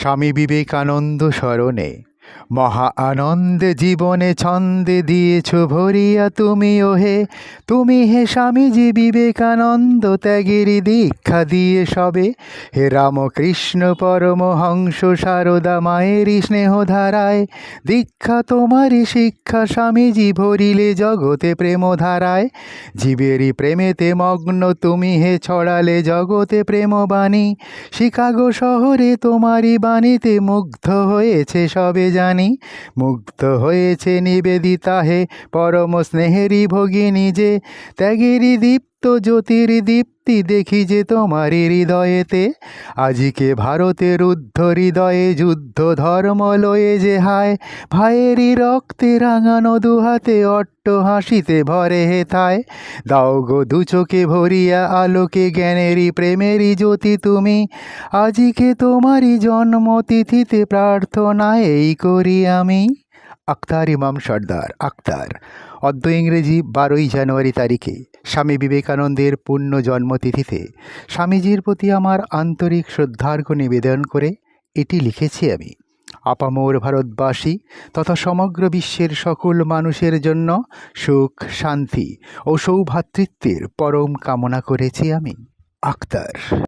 স্বামী বিবেকানন্দ স্মরণে মহা আনন্দে জীবনে ছন্দে দিয়েছ ভরিয়া তুমি ওহে, তুমি হে স্বামীজি বিবেকানন্দ ত্যাগেরই দীক্ষা দিয়ে সবে। হে রামকৃষ্ণ পরমহংস সারদা মায়েরই স্নেহধারায়, দীক্ষা তোমারই শিক্ষা স্বামীজি ভরিলে জগতে প্রেমধারায়। জীবেরই প্রেমেতে মগ্ন তুমি হে ছড়ালে জগতে প্রেমবাণী, শিকাগো শহরে তোমারই বাণীতে মুগ্ধ হয়েছে সবে জানি। মুগ্ধ হয়েছে নিবেদিতা হে পরম স্নেহেরই ভগিনী যে, ত্যাগেরই দীপ্ত জ্যোতির দীপ্তি দেখি যে তোমারই হৃদয়েতে। আজিকে ভারতের রুদ্ধ হৃদয়ে যুদ্ধ ধর্ম লয়ে যে হায়, ভাইয়েরই রক্তে রাঙানো দুহাতে অট্ট হাসিতে ভরে হেথায়। দাও গো দু চোখে ভরিয়া আলোকে জ্ঞানেরই প্রেমেরই জ্যোতি তুমি, আজিকে তোমারই জন্মতিথিতে প্রার্থনা এই করি আমি। আখতার ইমাম সর্দার আখতার। অদ্য ইংরেজি 12ই জানুয়ারি তারিখে স্বামী বিবেকানন্দের পূর্ণ জন্মতিথিতে স্বামীজির প্রতি আমার আন্তরিক শ্রদ্ধার্ঘ্য নিবেদন করে এটি লিখেছি আমি। আপামর ভারতবাসী তথা সমগ্র বিশ্বের সকল মানুষের জন্য সুখ, শান্তি ও সৌভ্রাতৃত্বের পরম কামনা করেছি আমি। আখতার।